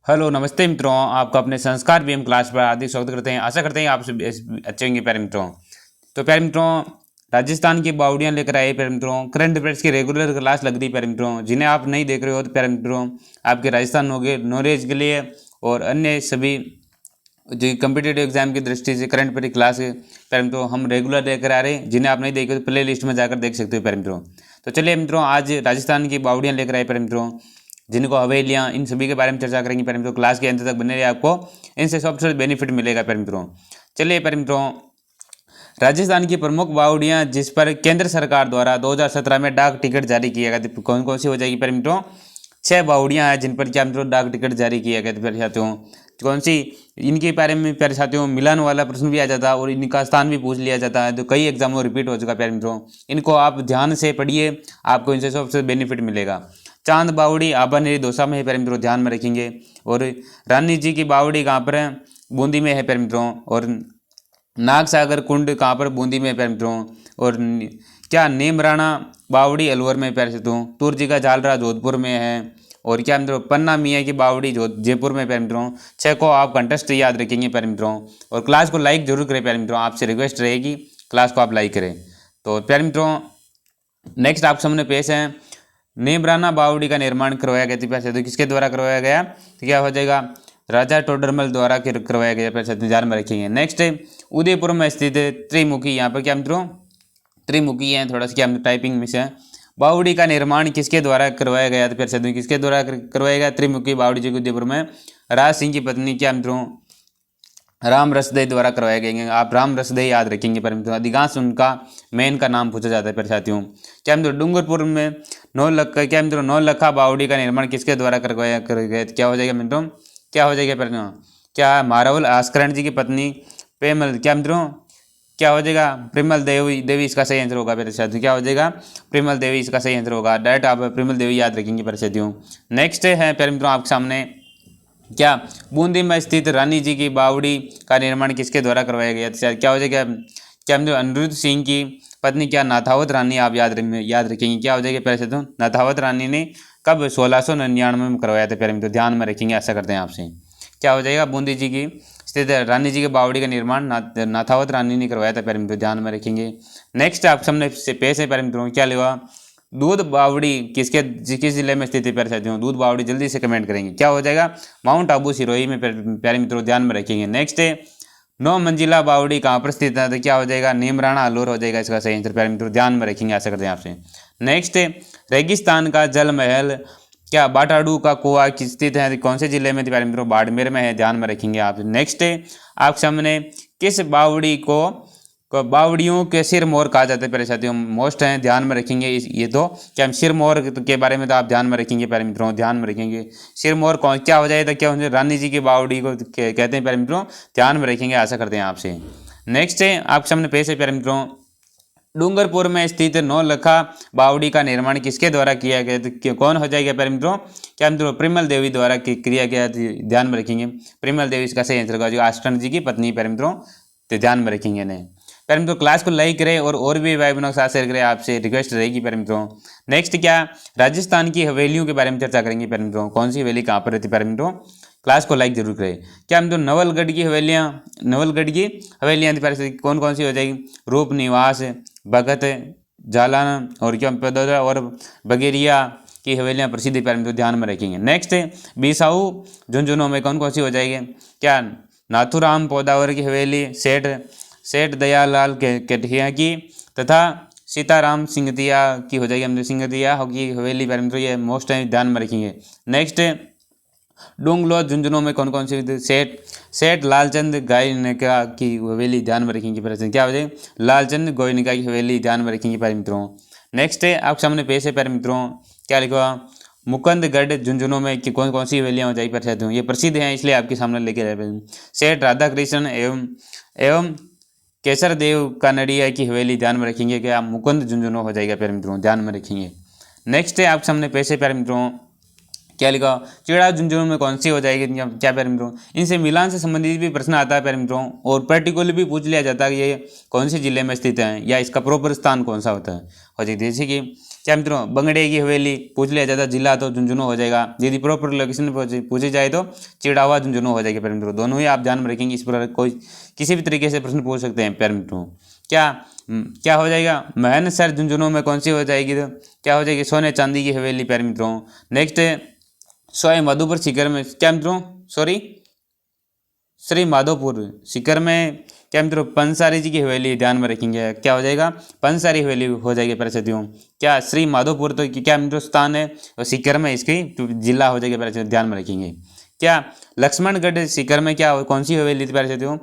Hello नमस्ते मित्रों, आपका अपने संस्कार बीएम क्लास पर हार्दिक स्वागत करते हैं। आशा करते हैं आप सब अच्छे होंगे प्यारे मित्रों। तो प्यारे मित्रों, राजस्थान की बावड़ियाँ लेकर आए प्यारे मित्रों। करंट अफेयर्स की रेगुलर क्लास लग रही प्यारे मित्रों। जिन्हें आप नहीं देख रहे हो तो प्यारे मित्रों, आपके राजस्थान नॉलेज के लिए और अन्य सभी जो कम्पिटेटिव एग्जाम की दृष्टि से करंट अफेयर क्लास प्यारे मित्रों हम रेगुलर लेकर आ रहे हैं। जिन्हें आप नहीं देखे तो प्ले लिस्ट में जाकर देख सकते हो प्यारे मित्रों। तो चलिए मित्रों, आज राजस्थान की बावड़ियाँ लेकर आए प्यारे मित्रों, जिनको हवेलियाँ, इन सभी के बारे में चर्चा करेंगे प्यारे मित्रों। क्लास के अंत तक बने रहे, आपको इनसे सबसे बेनिफिट मिलेगा प्यारे मित्रों। चलिए प्यारे मित्रों, राजस्थान की प्रमुख बावड़ियाँ जिस पर केंद्र सरकार द्वारा 2017 में डाक टिकट जारी किया गया था, कौन कौन सी हो जाएगी प्यारे मित्रों? 6 बावड़ियाँ हैं जिन पर क्या मित्रों डाक टिकट जारी किया गया था प्यारे साथियों। कौन सी? इनके बारे में प्यारे साथियों मिलान वाला प्रश्न भी आ जाता है और इनका स्थान भी पूछ लिया जाता है, तो कई एग्जामों रिपीट हो चुका प्यारे मित्रों। इनको आप ध्यान से पढ़िए, आपको इनसे सबसे बेनिफिट मिलेगा। चांद बावड़ी आभानेरी दौसा में है प्यारे मित्रों, ध्यान में रखेंगे। और रानी जी की बावड़ी कहाँ पर है? बूंदी में है प्यारे मित्रों। और नाग सागर कुंड कहाँ पर? बूंदी में प्यारे मित्रों। और क्या नीमराणा बावड़ी अलवर में प्यारे मित्रों। तुर जी का झालरा जोधपुर में है। और क्या मित्रों? पन्ना मियाँ की बावड़ी जयपुर में प्यारे मित्रों। 6 को आप कंटेस्ट याद रखेंगे प्यारे मित्रों। और क्लास को लाइक जरूर करें प्यारे मित्रों, आपसे रिक्वेस्ट रहेगी क्लास को आप लाइक करें। तो प्यारे मित्रों, नेक्स्ट आप सामने पेश है नीमराना बावड़ी का निर्माण करवाया गया था प्यारे, तो किसके द्वारा करवाया गया? तो क्या हो जाएगा? राजा टोडरमल द्वारा करवाया गया प्यारे, ध्यान में रखेंगे। नेक्स्ट है उदयपुर में स्थित त्रिमुखी, यहाँ पर क्या मित्रों त्रिमुखी है, थोड़ा सा क्या टाइपिंग मिस है। बावड़ी का निर्माण किसके द्वारा करवाया गया था प्यारे, किसके द्वारा करवाया गया? त्रिमुखी बावड़ी जी उदयपुर में राज सिंह की पत्नी क्या मित्रों राम रसदेव द्वारा करवाए गए। आप राम रसदेव याद रखेंगे पर मित्रों, अधिकांश उनका मेन का नाम पूछा जाता है पर साथियों। क्या मित्रों डूंगरपुर में क्या मित्रों नौलखा बावड़ी का निर्माण किसके द्वारा करवाया गया? क्या हो जाएगा मित्रों? क्या हो जाएगा पर? क्या मारावल आस्करण जी की पत्नी पेमल, क्या मित्रों क्या हो जाएगा? प्रेमल देवी इसका सही आंसर होगा मेरे साथियों। क्या हो जाएगा? प्रेमल देवी इसका सही आंसर होगा। डायरेक्ट आप प्रेमल देवी याद रखेंगे पर साथियों। नेक्स्ट है प्यारे मित्रों आपके सामने क्या बूंदी में स्थित रानी जी की बावड़ी का निर्माण किसके द्वारा करवाया गया था? क्या हो जाएगा? क्या मित्रों अनिरुद्ध सिंह की पत्नी क्या नाथावत रानी, आप याद रखेंगे। क्या हो जाएगा प्यारे साथियों? नाथावत रानी ने कब? 1699 में करवाया था प्यारे मित्रों, ध्यान में रखेंगे। ऐसा करते हैं आपसे। क्या हो जाएगा? बूंदी जी की स्थित रानी जी के बावड़ी का निर्माण नाथावत रानी ने करवाया था प्यारे मित्रों, ध्यान में रखेंगे। नेक्स्ट आप सामने से पेश है प्यारे मित्रों, क्या लेगा? दूध बावड़ी किस जिले में स्थित है प्यारे साथियों? दूध बावड़ी जल्दी से कमेंट करेंगे। क्या हो जाएगा? माउंट आबू सिरोही में प्यारे मित्रों, ध्यान में रखेंगे। नेक्स्ट है 9 मंजिला बावड़ी कहाँ पर स्थित है? तो क्या हो जाएगा? नीमराणा अलवर हो जाएगा इसका सही आंसर प्यारे मित्रों, ध्यान में रखेंगे। ऐसा करते हैं आपसे। नेक्स्ट है रेगिस्तान का जल महल क्या बाटाडू का कुआ किस स्थित है? कौन से जिले में? प्यारे मित्रों बाड़मेर में है, ध्यान में रखेंगे आप। नेक्स्ट है आप सामने किस बावड़ी को बावड़ियों के सिर मोर कहा जाता है प्यारे साथियों? मोस्ट हैं, ध्यान में रखेंगे। ये तो क्या सिर मोर के बारे में तो आप ध्यान में रखेंगे प्यारे मित्रों, ध्यान में रखेंगे। सिर मोर कौन क्या हो जाएगा? क्या हो? रानी जी की बावड़ी को कहते हैं प्यारे मित्रों, ध्यान में रखेंगे। आशा करते हैं आपसे। नेक्स्ट है आपके सामने पेश है प्यारे मित्रों डूंगरपुर में स्थित नौलखा बावड़ी का निर्माण किसके द्वारा किया गया? तो कौन हो जाएगा प्यारे मित्रों? क्या मित्रों प्रेमल देवी द्वारा किया गया, ध्यान में रखेंगे। प्रेमल देवी इसका सही आंसर होगा, जो आस्टन जी की पत्नी प्यारे मित्रों, तो ध्यान में रखेंगे नहीं। प्यारे मित्रों क्लास को लाइक करें और भी भाई बहनों के साथ शेयर करें, आपसे रिक्वेस्ट रहेगी प्यारे मित्रों। नेक्स्ट क्या राजस्थान की हवेलियों के बारे में चर्चा करेंगे प्यारे मित्रों। कौन सी हवेली कहाँ पर रहती है प्यारे मित्रों? क्लास को लाइक जरूर करें। क्या मित्रों नवलगढ़ की हवेलियाँ प्यारे कौन कौन सी हो जाएगी? रूप निवास, भगत, जालान और क्या पदोदरा और बगेरिया की हवेलियाँ प्रसिद्ध प्यारे मित्रों, ध्यान में रखेंगे। नेक्स्ट बिसाऊ झुंझुनू में कौन कौन सी हो जाएगी? क्या नाथुराम पौदावर की हवेली, सेठ दयालाल केठिया की तथा सीताराम सिंगतिया की हो जाएगी। सिंगतिया की हवेली प्यारे मित्रों, ये मोस्ट है, ध्यान में रखेंगे। नेक्स्ट डूंगलो झुंझुनू में कौन कौन सी? सेठ लालचंद गोयनका की हवेली, ध्यान में रखेंगे प्यारे। क्या हो जाए? लालचंद गोयनका की हवेली, ध्यान में रखेंगे प्यारे मित्रों। नेक्स्ट है आपके सामने पेश है प्यारे मित्रों, क्या लिखा? मुकुंदगढ़ झुंझुनू में कि कौन कौन सी हवेलियाँ हो जाएगी प्यारे? ये प्रसिद्ध हैं इसलिए आपके सामने लेके आए। सेठ राधा कृष्ण एवं केसर देव कानड़िया की हवेली, ध्यान में रखेंगे। क्या मुकुंद झुंझुनू हो जाएगा प्यारे मित्रों, ध्यान में रखेंगे। नेक्स्ट है आपके सामने पेश है प्यारे मित्रों, क्या लिखा? चिड़ा झुंझुनू में कौन सी हो जाएगी? क्या प्यारे मित्रों इनसे मिलान से संबंधित भी प्रश्न आता है प्यारे मित्रों, और पर्टिकुलर भी पूछ लिया जाता है कि ये कौन से जिले में स्थित है या इसका प्रॉपर स्थान कौन सा होता है। और जैसे कि क्या मित्रों बंगड़े की हवेली पूछ लिया जाता जिला तो झुंझुनू हो जाएगा, यदि प्रॉपर लोकेशन पूछी जाए तो चिड़ावा झुंझुनू हो जाएगी प्यारे मित्रों। दोनों ही आप ध्यान में रखेंगे, इस पर कोई किसी भी तरीके से प्रश्न पूछ सकते हैं प्यारे मित्रों। क्या हो जाएगा महनसर झुंझुनू में कौन सी हो जाएगी, तो क्या हो जाएगी सोने चांदी की हवेली प्यारे मित्रों। नेक्स्ट सवाई माधोपुर सीकर में क्या मित्रों श्री माधोपुर सीकर में क्या मित्रों पंसारी जी की हवेली ध्यान में रखेंगे, क्या हो जाएगा पंसारी हवेली हो जाएगी परिस्थितियों। क्या श्री माधोपुर तो क्या मित्रों स्थान है और सीकर में इसकी जिला हो जाएगी परिस्थितियों, ध्यान में रखेंगे। क्या लक्ष्मणगढ़ सीकर में क्या कौन सी हवेली थी परिस्थितियों,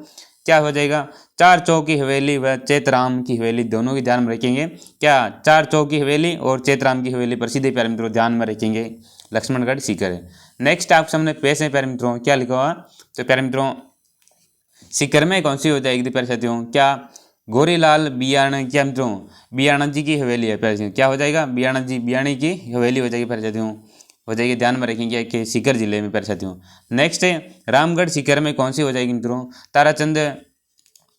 क्या हो जाएगा चार चौक की हवेली व चेतराम की हवेली, दोनों की ध्यान में रखेंगे। क्या चार चौक की हवेली और चेतराम की हवेली प्रसिद्ध है प्यारे मित्रों, ध्यान में रखेंगे लक्ष्मणगढ़ सीकर है। नेक्स्ट आप सामने पेश है प्यारे मित्रों, क्या लिखा हुआ तो प्यारे मित्रों सीकर में कौन सी हो जाएगी प्यारे साथियों, क्या गोरीलाल बियाणा क्या मित्रों बियाणा जी की हवेली है प्यारे साथियों, क्या हो जाएगा बियाणी की हवेली हो जाएगी प्यारे साथियों, हो जाएगी ध्यान में रखेंगे कि सीकर जिले में प्यारे साथियों। नेक्स्ट है रामगढ़ सीकर में कौन सी हो जाएगी मित्रों ताराचंद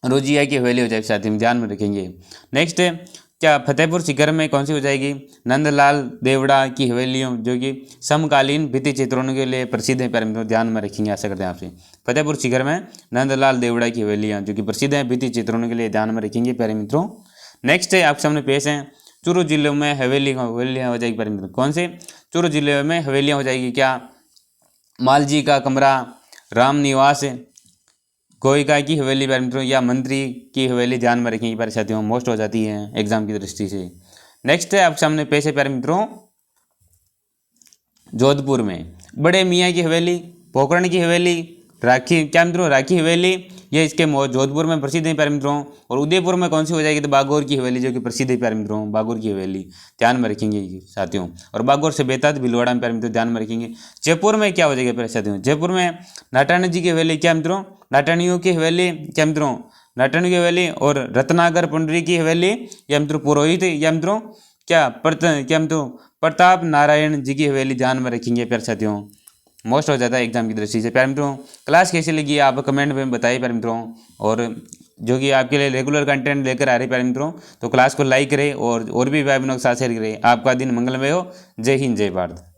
रोजिया की हवेली हो जाएगी साथियों, ध्यान में रखेंगे। नेक्स्ट है क्या फतेहपुर सीकर में कौन सी हो जाएगी नंदलाल देवड़ा की हवेलियों जो कि समकालीन भित्ति चित्रों के लिए प्रसिद्ध है प्यारे मित्रों, ध्यान में रखेंगे आशा करते हैं आपसे। फतेहपुर सीकर में नंदलाल देवड़ा की हवेलियाँ जो कि प्रसिद्ध है भित्ति चित्रों के लिए, ध्यान में रखेंगे प्यारे मित्रों। नेक्स्ट है आप सामने पेश हैं चूरू जिले में हवेलियाँ हो जाएगी प्यारे मित्रों, कौन से चूरू जिले में हवेलियाँ हो जाएगी, क्या मालजी का कमरा, राम निवास, गोयका की हवेली प्यारे मित्रों या मंत्री की हवेली, ध्यान में रखेंगे प्यारे साथियों, मोस्ट हो जाती है एग्जाम की दृष्टि से। नेक्स्ट है आप सामने पेश है प्यारे मित्रों जोधपुर में बड़े मियाँ की हवेली, पोखरण की हवेली, राखी क्या मित्रों राखी हवेली ये इसके जोधपुर में प्रसिद्ध है प्यारे मित्रों। और उदयपुर में कौन सी हो जाएगी तो बागौर की हवेली जो कि प्रसिद्ध है प्यारे मित्रों, बागौर की हवेली, ध्यान में रखेंगे साथियों। और बागौर से बेताज भिलवाड़ा में प्यारे मित्रों, ध्यान में रखेंगे। जयपुर में क्या हो जाएगा प्यारे साथियों, जयपुर में नाटाणी जी की हवेली, क्या मित्रों नाटाणियों की हवेली, क्या मित्रों नाटाणी की हवेली। और रत्नाकर पुंडरी की हवेली या मित्रों पुरोहित या मित्रों क्या मित्रों प्रताप नारायण जी की हवेली, ध्यान में रखेंगे प्यारे साथियों, मोस्ट हो जाता है एग्जाम की दृष्टि से। प्यारे मित्रों क्लास कैसी लगी आप कमेंट में बताइए प्यारे मित्रों, और जो कि आपके लिए रेगुलर कंटेंट लेकर आ रहे प्यारे मित्रों तो क्लास को लाइक करें और भी भाई बहनों के साथ शेयर करें। आपका दिन मंगलमय हो। जय हिंद जय भारत।